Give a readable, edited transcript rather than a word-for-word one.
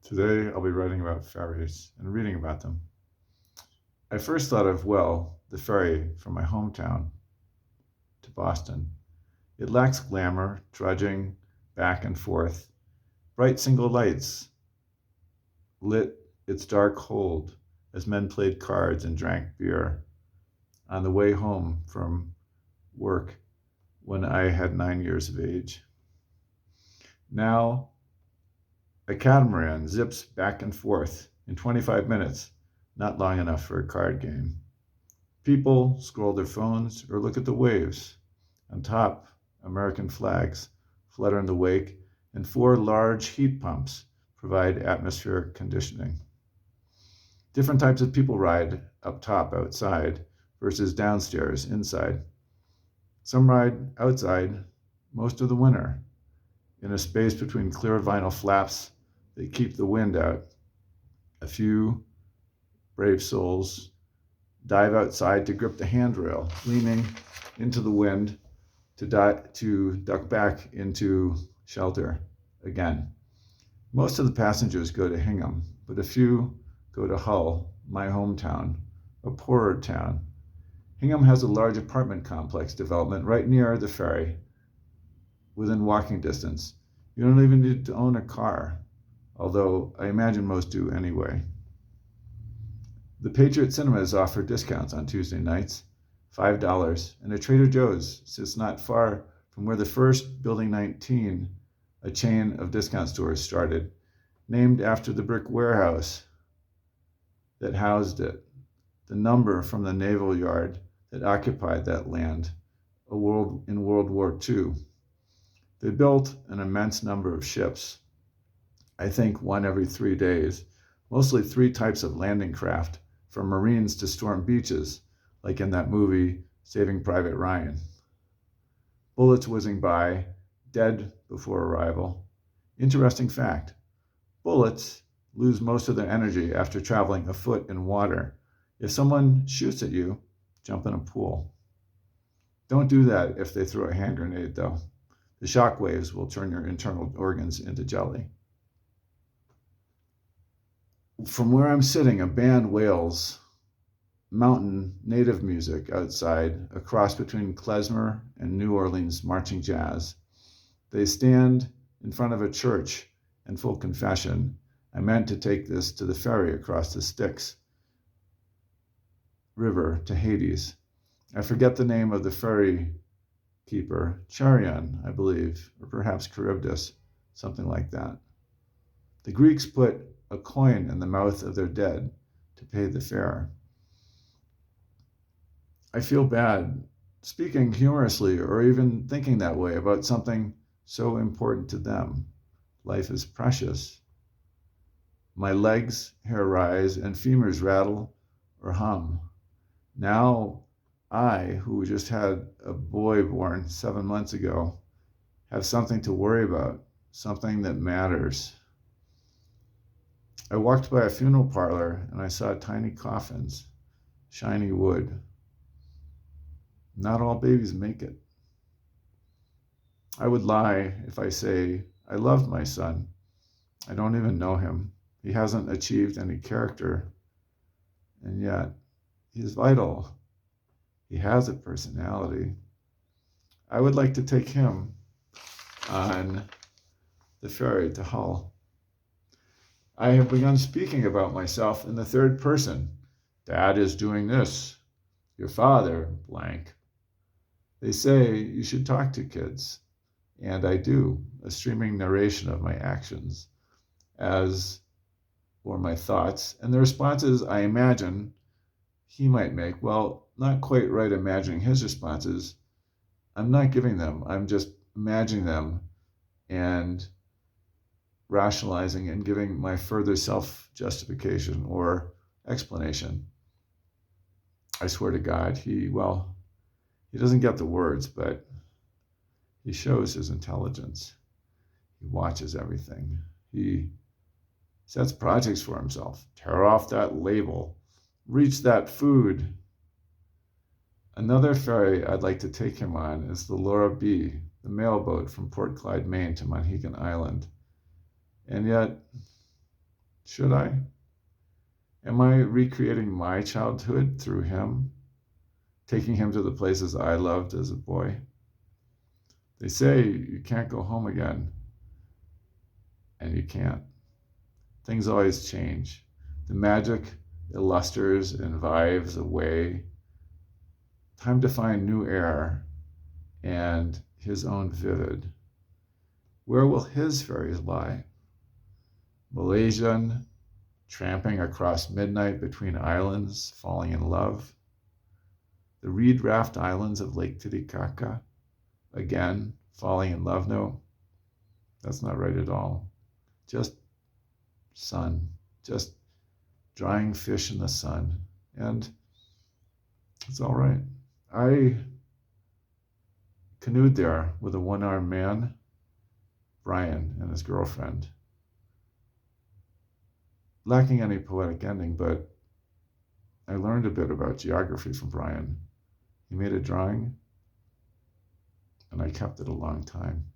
Today I'll be writing about ferries and reading about them. I first thought of, the ferry from my hometown to Boston. It lacks glamour, trudging back and forth. Bright single lights lit its dark hold as men played cards and drank beer on the way home from work when I had 9 years of age. Now, a catamaran zips back and forth in 25 minutes, not long enough for a card game. People scroll their phones or look at the waves. On top, American flags flutter in the wake, and four large heat pumps provide atmospheric conditioning. Different types of people ride up top outside versus downstairs inside. Some ride outside most of the winter in a space between clear vinyl flaps that keep the wind out. A few brave souls dive outside to grip the handrail, leaning into the wind to duck back into shelter again. Most of the passengers go to Hingham, but a few go to Hull, my hometown, a poorer town. Hingham has a large apartment complex development right near the ferry, within walking distance. You don't even need to own a car, although I imagine most do anyway. The Patriot Cinemas offer discounts on Tuesday nights, $5, and a Trader Joe's sits not far from where the first Building 19, a chain of discount stores, started, named after the brick warehouse that housed it, the number from the naval yard that occupied that land in World War II. They built an immense number of ships, I think one every 3 days, mostly three types of landing craft, from Marines to storm beaches, like in that movie Saving Private Ryan. Bullets whizzing by, dead before arrival. Interesting fact, bullets lose most of their energy after traveling a foot in water. If someone shoots at you, jump in a pool. Don't do that if they throw a hand grenade, though. The shock waves will turn your internal organs into jelly. From where I'm sitting, a band wails mountain native music outside, a cross between klezmer and New Orleans marching jazz. They stand in front of a church in full confession. I meant to take this to the ferry across the Styx River to Hades. I forget the name of the ferry keeper, Charion, I believe, or perhaps Charybdis, something like that. The Greeks put a coin in the mouth of their dead to pay the fare. I feel bad speaking humorously or even thinking that way about something so important to them. Life is precious. My legs' hair rise and femurs rattle or hum. Now, I, who just had a boy born 7 months ago, have something to worry about, something that matters. I walked by a funeral parlor and I saw tiny coffins, shiny wood. Not all babies make it. I would lie if I say I love my son. I don't even know him. He hasn't achieved any character, and yet he's vital. He has a personality. I would like to take him on the ferry to Hull. I have begun speaking about myself in the third person. Dad is doing this. Your father, blank. They say you should talk to kids, and I do, a streaming narration of my actions as or my thoughts, and the responses I imagine he might make. Well, not quite right imagining his responses. I'm not giving them, I'm just imagining them and rationalizing and giving my further self justification or explanation. I swear to God, he doesn't get the words, but he shows his intelligence. He watches everything. He sets projects for himself. Tear off that label. Reach that food. Another ferry I'd like to take him on is the Laura B., the mailboat from Port Clyde, Maine to Monhegan Island. And yet, Should I? Am I recreating my childhood through him, taking him to the places I loved as a boy? They say you can't go home again, and you can't. Things always change. The magic illusters and vives away. Time to find new air and his own vivid. Where will his ferries lie? Malaysian, tramping across midnight between islands, falling in love. The reed raft islands of Lake Titicaca, again, falling in love. No, that's not right at all. Just sun, just drying fish in the sun. And it's all right. I canoed there with a one-armed man, Brian, and his girlfriend. Lacking any poetic ending, but I learned a bit about geography from Brian. He made a drawing, and I kept it a long time.